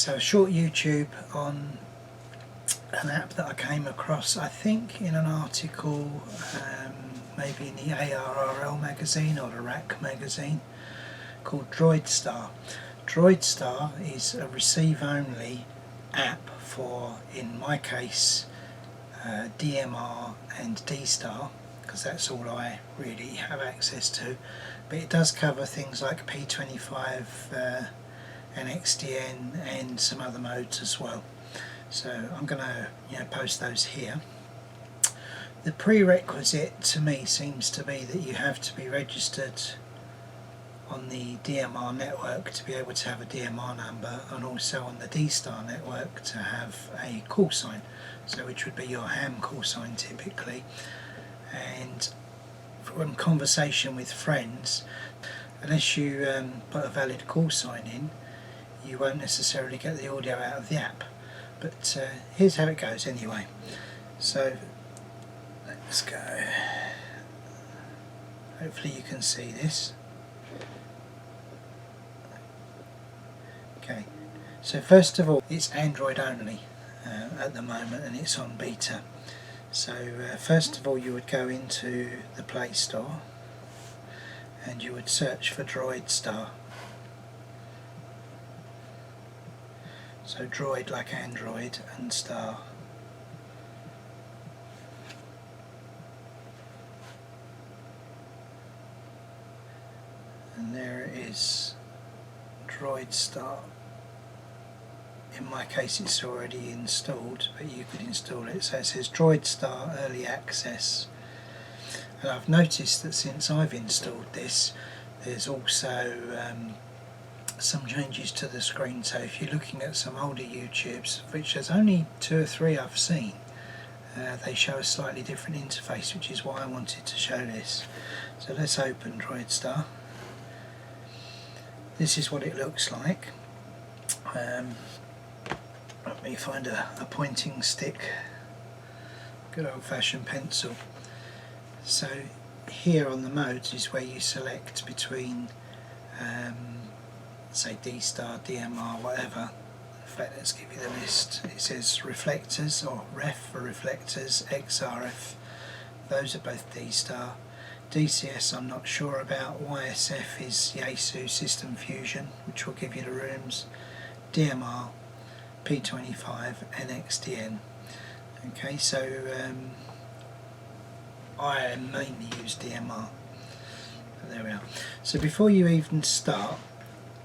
So a short YouTube on an app that I came across, I think in an article, maybe in the ARRL magazine or the RAC magazine, called DROID-Star. DROID-Star is a receive-only app for, in my case, DMR and D-Star, because that's all I really have access to, but it does cover things like P25, NXDN and some other modes as well. So I'm going to post those here. The prerequisite to me seems to be that you have to be registered on the DMR network to be able to have a DMR number, and also on the D-Star network to have a call sign, so which would be your ham call sign typically. And from conversation with friends, unless you put a valid call sign in, you won't necessarily get the audio out of the app. But here's how it goes anyway. So let's go. Hopefully you can see this. Okay, so first of all, it's Android only at the moment, and it's on beta. So first of all, you would go into the Play Store and you would search for DROID-Star. So Droid like Android and Star. And there it is, DROID-Star. In my case it's already installed, but you could install it. So it says DROID-Star Early Access. And I've noticed that since I've installed this, there's also some changes to the screen. So if you're looking at some older YouTubes, which there's only 2 or 3 I've seen, they show a slightly different interface, which is why I wanted to show this. So let's open DROID-Star. This is what it looks like. Let me find a pointing stick, good old-fashioned pencil. So here on the modes is where you select between say D-Star, DMR, whatever. In fact, let's give you the list. It says reflectors, or ref for reflectors, XRF, those are both D-Star. DCS I'm not sure about. YSF is Yaesu System Fusion, which will give you the rooms. DMR, P25, NXDN. Okay, so I mainly use DMR. But there we are. So before you even start,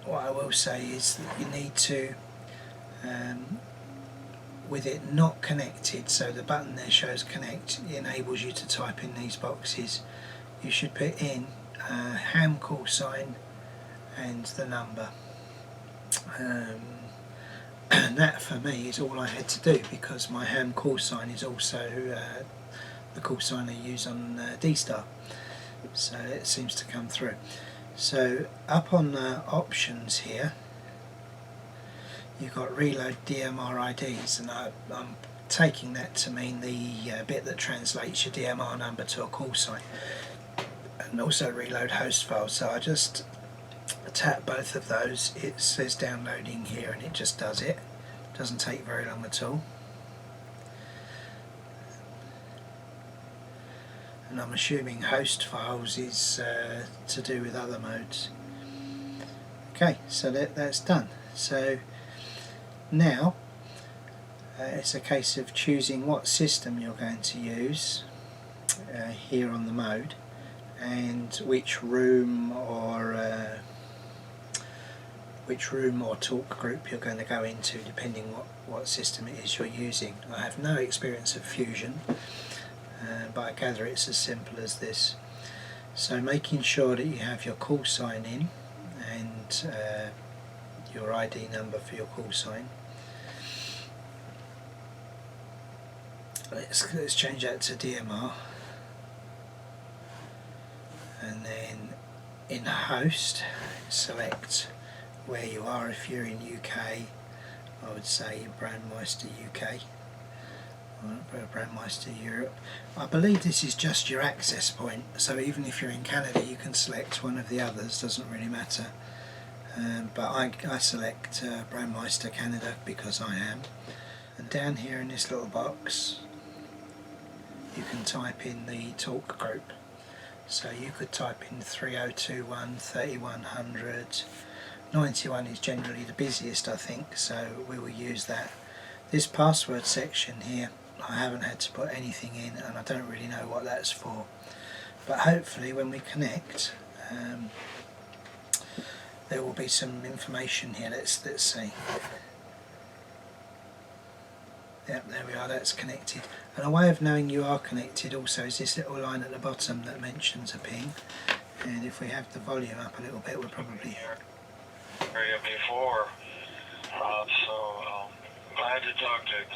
what I will say is that you need to, with it not connected, so the button there shows connect, it enables you to type in these boxes. You should put in ham call sign and the number. And that for me is all I had to do, because my ham call sign is also the call sign I use on D-Star, so it seems to come through. So up on the options here, you've got reload DMR IDs, and I'm taking that to mean the bit that translates your DMR number to a call sign, and also reload host files. So I just tap both of those. It says downloading here, and it just does it. Doesn't take very long at all. And I'm assuming host files is to do with other modes. Okay, so that's done. So now it's a case of choosing what system you're going to use here on the mode, and which room or talk group you're going to go into, depending what system it is you're using. I have no experience of Fusion, but I gather it's as simple as this. So making sure that you have your call sign in and your ID number for your call sign. Let's change that to DMR, and then in host select where you are. If you're in UK, I would say Brandmeister UK, or Brandmeister Europe. I believe this is just your access point, so even if you're in Canada you can select one of the others, doesn't really matter. but I select Brandmeister Canada because I am. And down here in this little box you can type in the talk group. So you could type in 3021, 3100, 91 is generally the busiest I think, so we will use that. This password section here, I haven't had to put anything in and I don't really know what that's for. But hopefully when we connect there will be some information here. Let's see. Yep, there we are, that's connected. And a way of knowing you are connected also is this little line at the bottom that mentions a ping. And if we have the volume up a little bit, we'll probably... Before, glad to talk to you.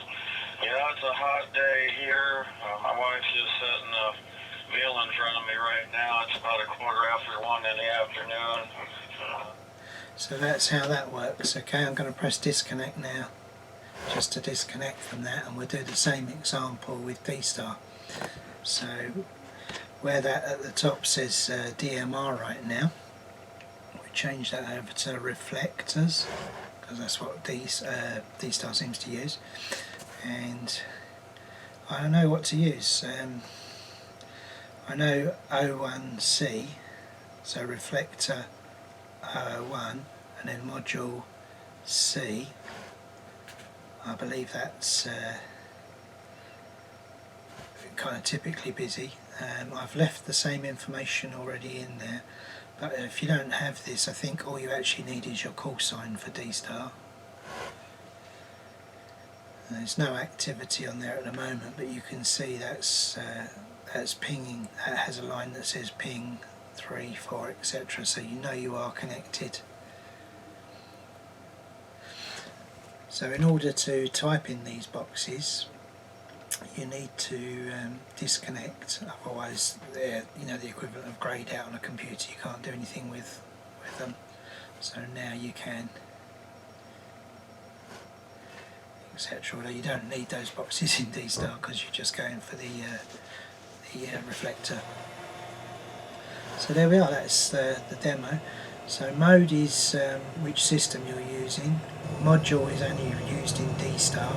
Yeah, it's a hot day here. My wife's just setting a meal in front of me right now. It's about 1:15 in the afternoon. So that's how that works. Okay, I'm going to press disconnect now, just to disconnect from that, and we'll do the same example with D-Star. So where that at the top says DMR right now, we change that over to reflectors, because that's what D-Star seems to use. And I don't know what to use. I know O1C, so reflector O1, and then module C. I believe that's kind of typically busy. I've left the same information already in there, but if you don't have this, I think all you actually need is your call sign for D-Star. There's no activity on there at the moment, but you can see that's pinging. That has a line that says ping 3, 4, etc. So you know you are connected. So in order to type in these boxes, you need to disconnect. Otherwise, they're the equivalent of greyed out on a computer. You can't do anything with them. So now you can, etc. Although you don't need those boxes in D-Star because you're just going for the reflector. So there we are, that's the demo. So mode is which system you're using. Module is only used in D-Star.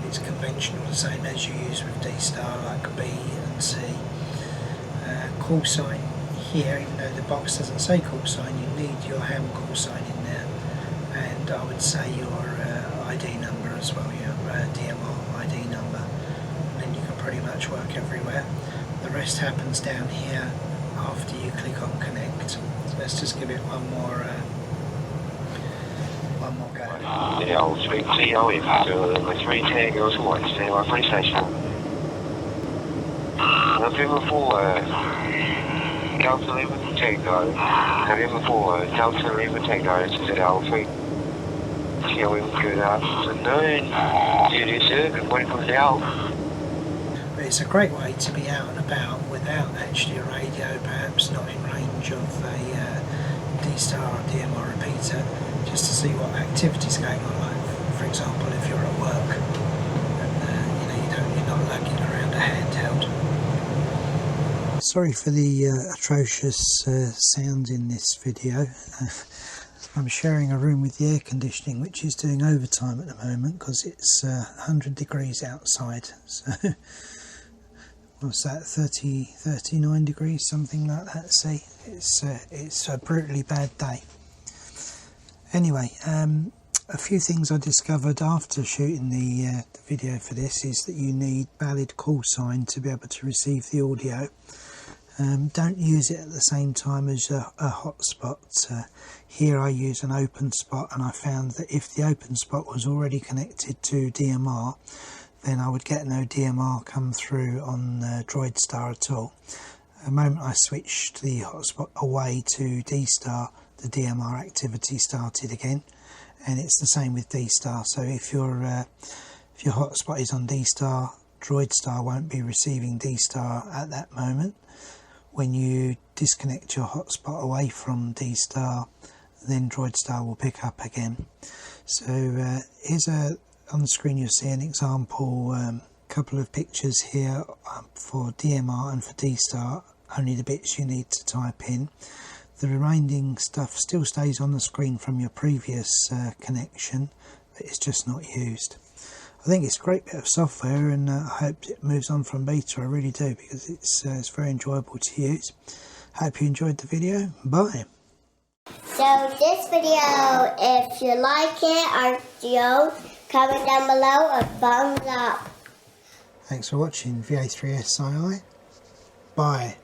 It's conventional, the same as you use with D-Star, like B and C. Call sign here, even though the box doesn't say call sign, you need your ham call sign in there. And I would say your ID number as well, your DMR ID number. And then you can pretty much work everywhere. The rest happens down here after you click on connect. So let's just give it one more go. Yeah, I'll speak to you if my 3 Tango to watch the free station. November 4, Delta Lima Tango. November 4, Delta Lima Tango to the Alpha. Good afternoon. It is good morning from the Alpha. But it's a great way to be out and about without actually a radio, perhaps not in range of a D-Star or DMR repeater, just to see what activity's going on. Like, for example, if you're at work and you're not lugging around a handheld. Sorry for the atrocious sound in this video. I'm sharing a room with the air conditioning, which is doing overtime at the moment because it's 100 degrees outside. So what's that, 39 degrees, something like that. See, it's a brutally bad day. Anyway, a few things I discovered after shooting the video for this is that you need valid call sign to be able to receive the audio. Don't use it at the same time as a hotspot. Here I use an open spot, and I found that if the open spot was already connected to DMR, then I would get no DMR come through on DROID-Star at all. The moment I switched the hotspot away to D-Star, the DMR activity started again, and it's the same with D-Star. So if your hotspot is on D-Star, DROID-Star won't be receiving D-Star at that moment. When you disconnect your hotspot away from D-Star, then DROID-Star will pick up again. So here's on the screen you'll see an example, couple of pictures here for DMR and for D-Star, only the bits you need to type in. The remaining stuff still stays on the screen from your previous connection, but it's just not used. I think it's a great bit of software, and I hope it moves on from beta. I really do, because it's very enjoyable to use. Hope you enjoyed the video. Bye. So this video, if you like it, our video, comment down below a thumbs up. Thanks for watching VA3SII. Bye.